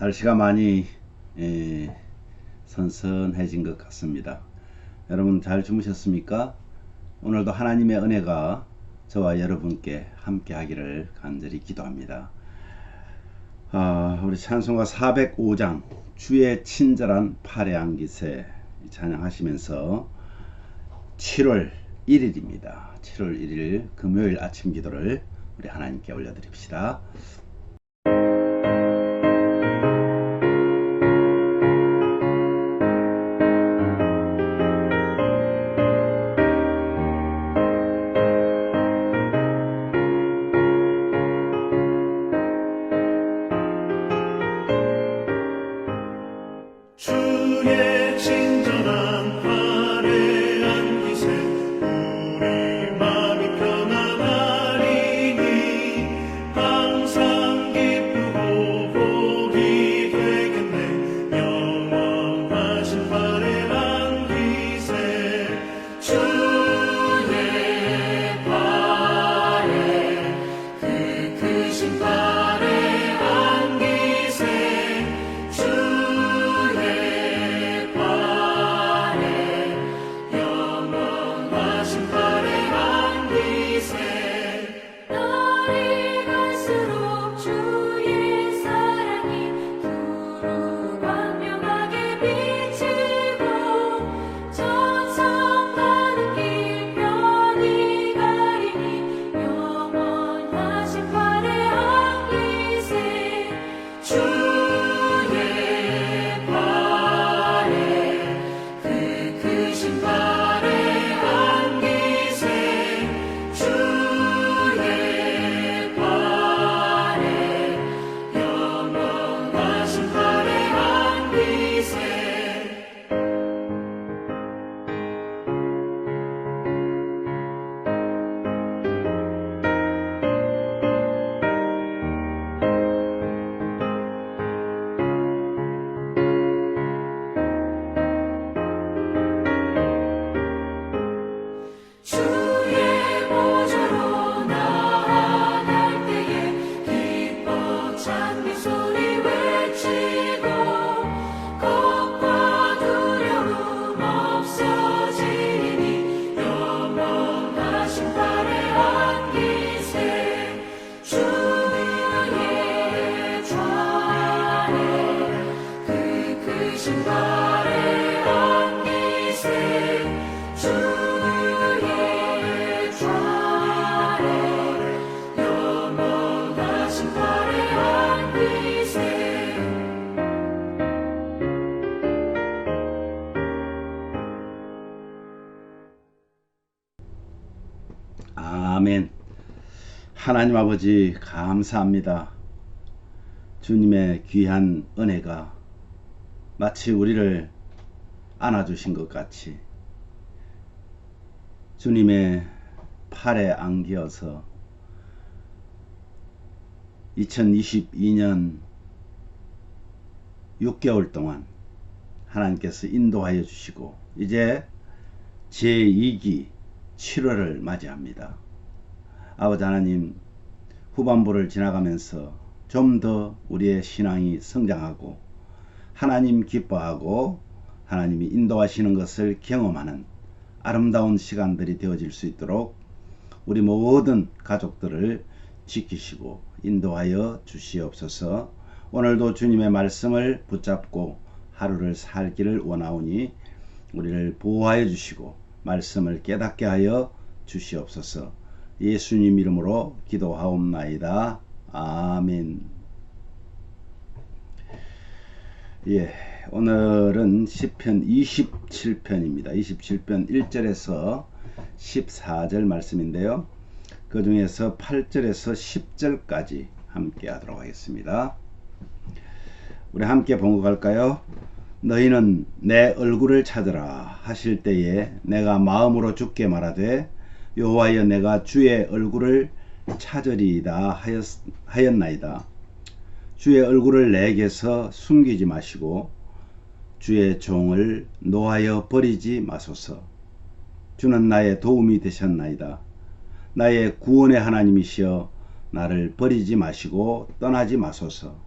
날씨가 많이 선선해진 것 같습니다. 여러분 잘 주무셨습니까? 오늘도 하나님의 은혜가 저와 여러분께 함께 하기를 간절히 기도합니다. 우리 찬송가 405장 주의 친절한 팔의 안기세 찬양하시면서 7월 1일입니다. 7월 1일 금요일 아침 기도를 우리 하나님께 올려드립시다. 주의 친절한 팔에 안기세 우리 마음이 편안하리니 항상 기쁘고 복이 되겠네. 영원하신 팔에 안기세 주의 팔에 그 크신 팔에 안기세 날이 갈수록 주의 사랑이 두루 광명하게 비치고 천상 가는 길 편히 가리니 영원하신 팔에 안기세 주의 팔에 그 크신 팔에 안기세 주의 팔에 영원하신 팔에 안기세 주의 보좌로 나아갈 때에 기뻐 찬미 소리 외치고 겁과 두려움 없어지니 영원하신 팔에 안기세 주의 좌에 그 크신 팔에 안기세 주의 좌에 영원하신 팔에 안기세 아멘. 하나님 아버지 감사합니다. 주님의 귀한 은혜가 마치 우리를 안아주신 것 같이 주님의 팔에 안기어서 2022년 6개월 동안 하나님께서 인도하여 주시고 이제 제2기 7월을 맞이합니다. 아버지 하나님, 후반부를 지나가면서 좀 더 우리의 신앙이 성장하고 하나님 기뻐하고 하나님이 인도하시는 것을 경험하는 아름다운 시간들이 되어질 수 있도록 우리 모든 가족들을 지키시고 인도하여 주시옵소서. 오늘도 주님의 말씀을 붙잡고 하루를 살기를 원하오니 우리를 보호하여 주시고 말씀을 깨닫게 하여 주시옵소서. 예수님 이름으로 기도하옵나이다. 아멘. 오늘은 시편 27편입니다. 27편 1절에서 14절 말씀인데요. 그 중에서 8절에서 10절까지 함께 하도록 하겠습니다. 우리 함께 봉독할까요? 너희는 내 얼굴을 찾으라 하실 때에 내가 마음으로 주께 말하되 여호와여 내가 주의 얼굴을 찾으리이다 하였나이다. 주의 얼굴을 내게서 숨기지 마시고 주의 종을 노하여 버리지 마소서. 주는 나의 도움이 되셨나이다. 나의 구원의 하나님이시여 나를 버리지 마시고 떠나지 마소서.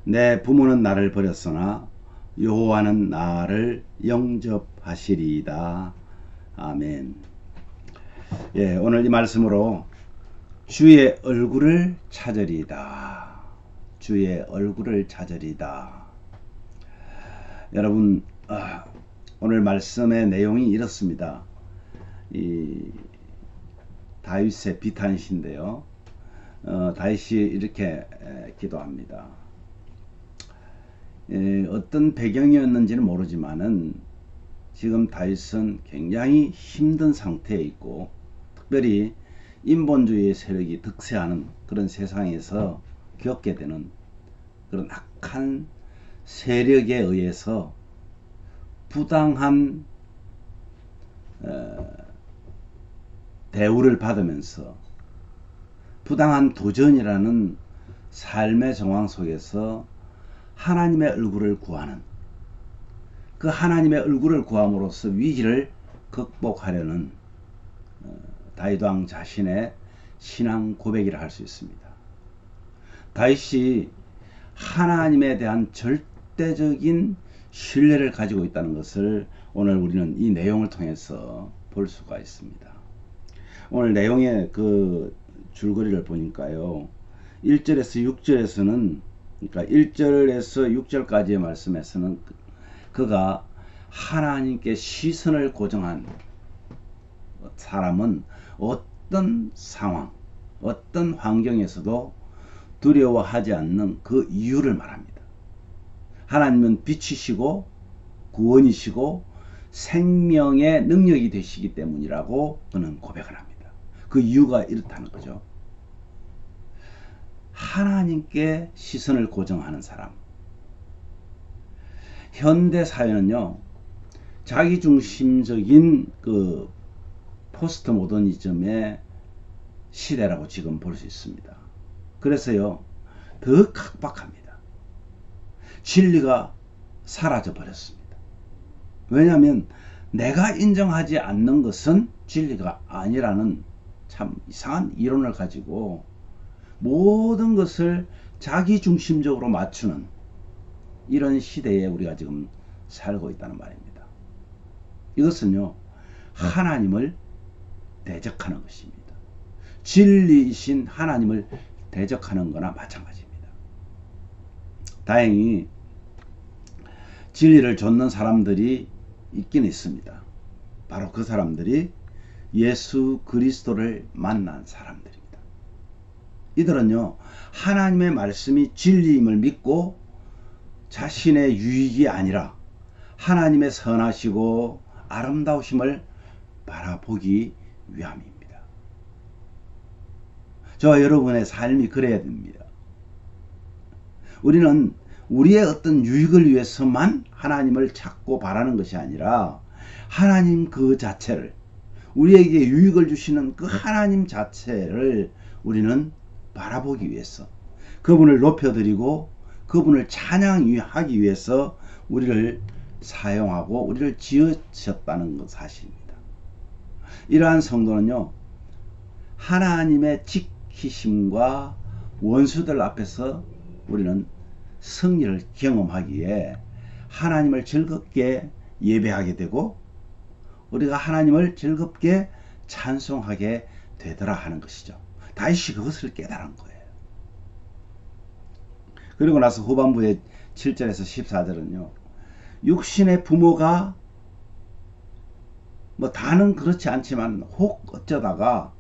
내 부모는 나를 버렸으나 여호와는 나를 영접하시리이다. 아멘. 예, 오늘 이 말씀으로 주의 얼굴을 찾으리이다. 주의 얼굴을 찾으리이다. 여러분, 오늘 말씀의 내용이 이렇습니다. 이 다윗의 비탄시인데요. 다윗이 이렇게 기도합니다. 어떤 배경이었는지는 모르지만은 지금 다윗은 굉장히 힘든 상태에 있고, 특별히 인본주의의 세력이 득세하는 그런 세상에서 겪게 되는 그런 악한 세력에 의해서 부당한 대우를 받으면서 부당한 도전이라는 삶의 정황 속에서 하나님의 얼굴을 구하는, 그 하나님의 얼굴을 구함으로써 위기를 극복하려는 다윗 왕 자신의 신앙 고백이라 할 수 있습니다. 다윗이 하나님에 대한 절대적인 신뢰를 가지고 있다는 것을 오늘 우리는 이 내용을 통해서 볼 수가 있습니다. 오늘 내용의 그 줄거리를 보니까요, 1절에서 6절에서는, 그러니까 1절에서 6절까지의 말씀에서는 그가 하나님께 시선을 고정한 사람은 어떤 상황, 어떤 환경에서도 두려워하지 않는 그 이유를 말합니다. 하나님은 빛이시고 구원이시고 생명의 능력이 되시기 때문이라고 그는 고백을 합니다. 그 이유가 이렇다는 거죠. 하나님께 시선을 고정하는 사람. 현대 사회는요, 자기중심적인 그 포스트 모더니즘의 시대라고 지금 볼 수 있습니다. 그래서요, 더 각박합니다. 진리가 사라져 버렸습니다. 왜냐하면 내가 인정하지 않는 것은 진리가 아니라는 참 이상한 이론을 가지고 모든 것을 자기중심적으로 맞추는 이런 시대에 우리가 지금 살고 있다는 말입니다. 이것은요, 하나님을 대적하는 것입니다. 진리이신 하나님을 대적하는 거나 마찬가지입니다. 다행히 진리를 좇는 사람들이 있긴 있습니다. 바로 그 사람들이 예수 그리스도를 만난 사람들입니다. 이들은요, 하나님의 말씀이 진리임을 믿고 자신의 유익이 아니라 하나님의 선하시고 아름다우심을 바라보기 위함입니다. 저와 여러분의 삶이 그래야 됩니다. 우리는 우리의 어떤 유익을 위해서만 하나님을 찾고 바라는 것이 아니라 하나님 그 자체를, 우리에게 유익을 주시는 그 하나님 자체를 우리는 바라보기 위해서, 그분을 높여드리고 그분을 찬양하기 위해서 우리를 사용하고 우리를 지으셨다는 것 사실입니다. 이러한 성도는요, 하나님의 지키심과 원수들 앞에서 우리는 승리를 경험하기에 하나님을 즐겁게 예배하게 되고 우리가 하나님을 즐겁게 찬송하게 되더라 하는 것이죠. 다윗이 그것을 깨달은 거예요. 그리고 나서 후반부의 7절에서 14절은요, 육신의 부모가 뭐 다는 그렇지 않지만 혹 어쩌다가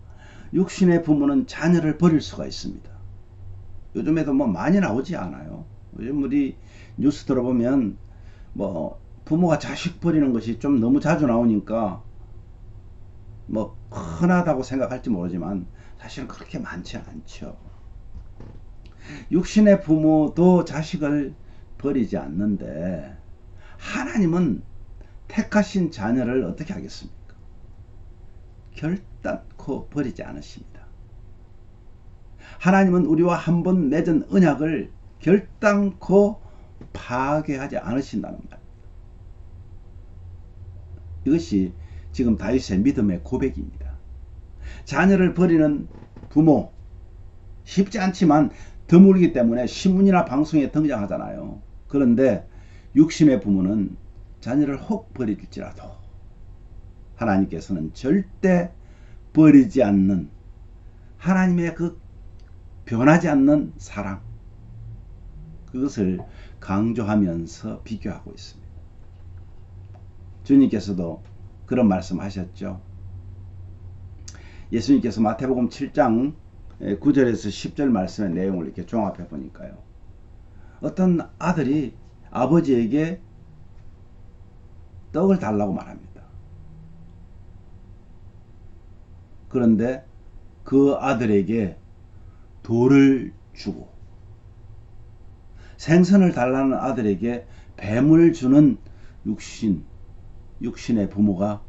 육신의 부모는 자녀를 버릴 수가 있습니다. 요즘에도 뭐 많이 나오지 않아요. 요즘 우리 뉴스 들어보면 뭐 부모가 자식 버리는 것이 좀 너무 자주 나오니까 뭐 흔하다고 생각할지 모르지만 사실은 그렇게 많지 않죠. 육신의 부모도 자식을 버리지 않는데 하나님은 택하신 자녀를 어떻게 하겠습니까? 결단코 버리지 않으십니다. 하나님은 우리와 한번 맺은 언약을 결단코 파괴하지 않으신다는 말. 이것이 지금 다윗의 믿음의 고백입니다. 자녀를 버리는 부모, 쉽지 않지만 드물기 때문에 신문이나 방송에 등장하잖아요. 그런데 육신의 부모는 자녀를 혹 버릴지라도 하나님께서는 절대 버리지 않는 하나님의 그 변하지 않는 사랑, 그것을 강조하면서 비교하고 있습니다. 주님께서도 그런 말씀 하셨죠. 예수님께서 마태복음 7장 9절에서 10절 말씀의 내용을 이렇게 종합해 보니까요. 어떤 아들이 아버지에게 떡을 달라고 말합니다. 그런데 그 아들에게 돌을 주고 생선을 달라는 아들에게 뱀을 주는 육신의 부모가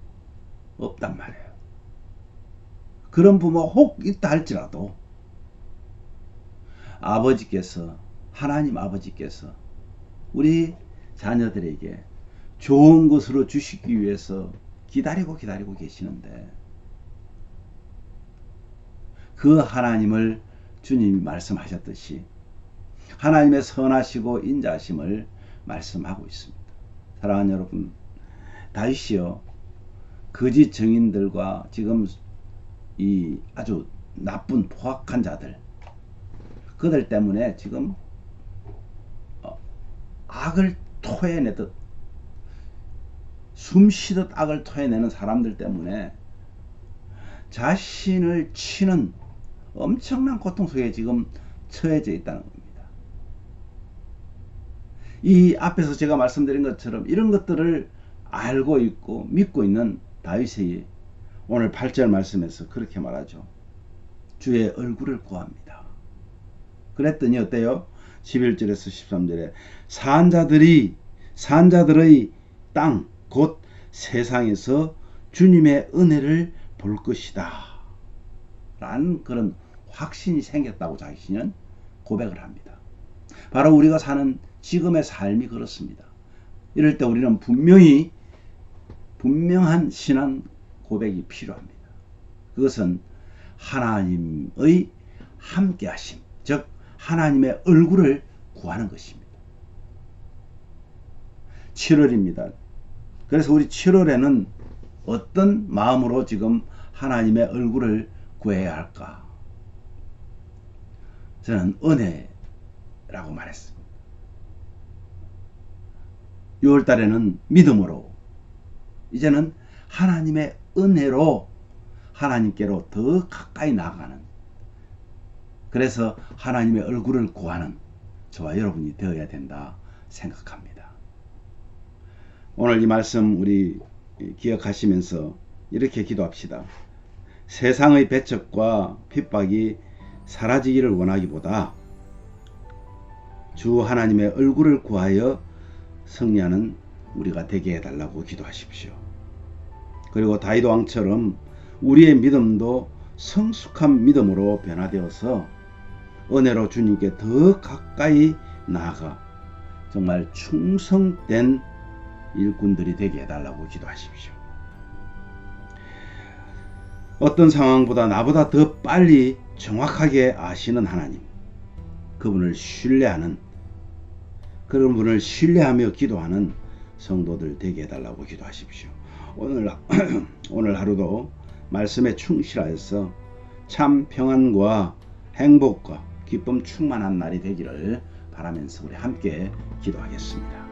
없단 말이에요. 그런 부모 혹 있다 할지라도 하나님 아버지께서 우리 자녀들에게 좋은 것으로 주시기 위해서 기다리고 계시는데, 그 하나님을 주님이 말씀하셨듯이 하나님의 선하시고 인자하심을 말씀하고 있습니다. 사랑하는 여러분, 다윗이요, 거짓 증인들과 지금 이 아주 나쁜 포악한 자들, 그들 때문에 지금 악을 토해내듯, 숨쉬듯 악을 토해내는 사람들 때문에 자신을 치는 엄청난 고통 속에 지금 처해져 있다는 겁니다. 이 앞에서 제가 말씀드린 것처럼 이런 것들을 알고 있고 믿고 있는 다윗이 오늘 8절 말씀에서 그렇게 말하죠. 주의 얼굴을 구합니다. 그랬더니 어때요? 11절에서 13절에 산자들의 땅 곧 세상에서 주님의 은혜를 볼 것이다 라는 그런 확신이 생겼다고 자신은 고백을 합니다. 바로 우리가 사는 지금의 삶이 그렇습니다. 이럴 때 우리는 분명한 신앙 고백이 필요합니다. 그것은 하나님의 함께하심, 즉 하나님의 얼굴을 구하는 것입니다. 7월입니다. 그래서 우리 7월에는 어떤 마음으로 지금 하나님의 얼굴을 구해야 할까? 저는 은혜라고 말했습니다. 6월달에는 믿음으로, 이제는 하나님의 은혜로 하나님께로 더 가까이 나아가는, 그래서 하나님의 얼굴을 구하는 저와 여러분이 되어야 된다 생각합니다. 오늘 이 말씀 우리 기억하시면서 이렇게 기도합시다. 세상의 배척과 핍박이 사라지기를 원하기보다 주 하나님의 얼굴을 구하여 승리하는 우리가 되게 해달라고 기도하십시오. 그리고 다윗 왕처럼 우리의 믿음도 성숙한 믿음으로 변화되어서 은혜로 주님께 더 가까이 나아가 정말 충성된 일꾼들이 되게 해달라고 기도하십시오. 어떤 상황보다 나보다 더 빨리 정확하게 아시는 하나님, 그분을 신뢰하며 기도하는 성도들 되게 해달라고 기도하십시오. 오늘 하루도 말씀에 충실하여서 참 평안과 행복과 기쁨 충만한 날이 되기를 바라면서 우리 함께 기도하겠습니다.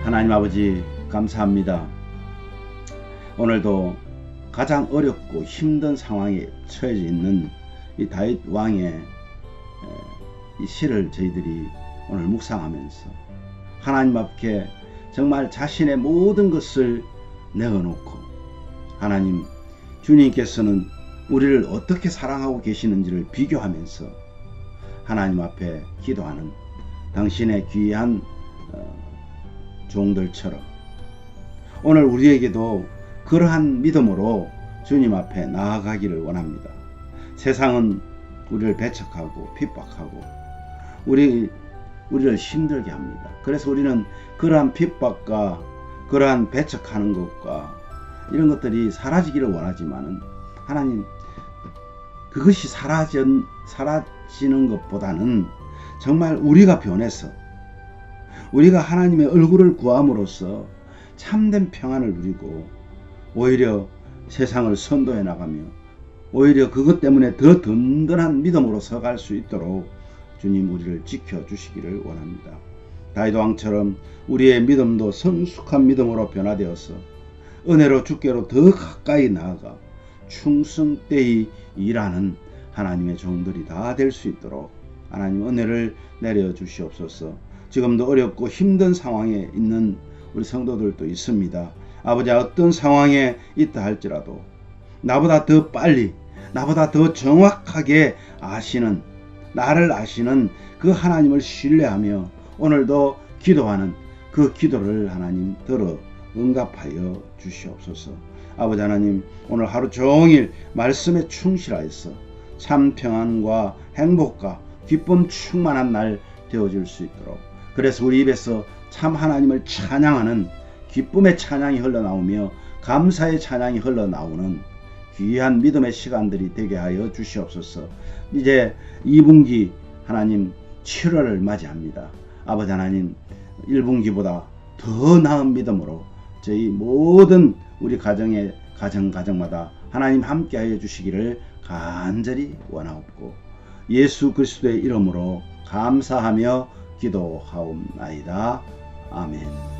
하나님 아버지 감사합니다. 오늘도 가장 어렵고 힘든 상황에 처해져 있는 이 다윗 왕의 이 시를 저희들이 오늘 묵상하면서 하나님 앞에 정말 자신의 모든 것을 내어놓고 하나님 주님께서는 우리를 어떻게 사랑하고 계시는지를 비교하면서 하나님 앞에 기도하는 당신의 귀한 종들처럼 오늘 우리에게도 그러한 믿음으로 주님 앞에 나아가기를 원합니다. 세상은 우리를 배척하고 핍박하고 우리를 힘들게 합니다. 그래서 우리는 그러한 핍박과 그러한 배척하는 것과 이런 것들이 사라지기를 원하지만은 하나님 그것이 사라지는 것보다는 정말 우리가 변해서 우리가 하나님의 얼굴을 구함으로써 참된 평안을 누리고 오히려 세상을 선도해 나가며 오히려 그것 때문에 더 든든한 믿음으로 서갈 수 있도록 주님 우리를 지켜주시기를 원합니다. 다윗 왕처럼 우리의 믿음도 성숙한 믿음으로 변화되어서 은혜로 주께로 더 가까이 나아가 충성되이 일하는 하나님의 종들이 다 될 수 있도록 하나님 은혜를 내려 주시옵소서. 지금도 어렵고 힘든 상황에 있는 우리 성도들도 있습니다. 아버지 어떤 상황에 있다 할지라도 나보다 더 빨리 나보다 더 정확하게 아시는 나를 아시는 그 하나님을 신뢰하며 오늘도 기도하는 그 기도를 하나님 들어 응답하여 주시옵소서. 아버지 하나님 오늘 하루 종일 말씀에 충실하여서 참 평안과 행복과 기쁨 충만한 날 되어질 수 있도록 그래서 우리 입에서 참 하나님을 찬양하는 기쁨의 찬양이 흘러나오며 감사의 찬양이 흘러나오는 귀한 믿음의 시간들이 되게 하여 주시옵소서. 이제 2분기 하나님 7월을 맞이합니다. 아버지 하나님 1분기보다 더 나은 믿음으로 저희 모든 우리 가정마다 하나님 함께 하여 주시기를 간절히 원하옵고 예수 그리스도의 이름으로 감사하며 기도하옵나이다. 아멘.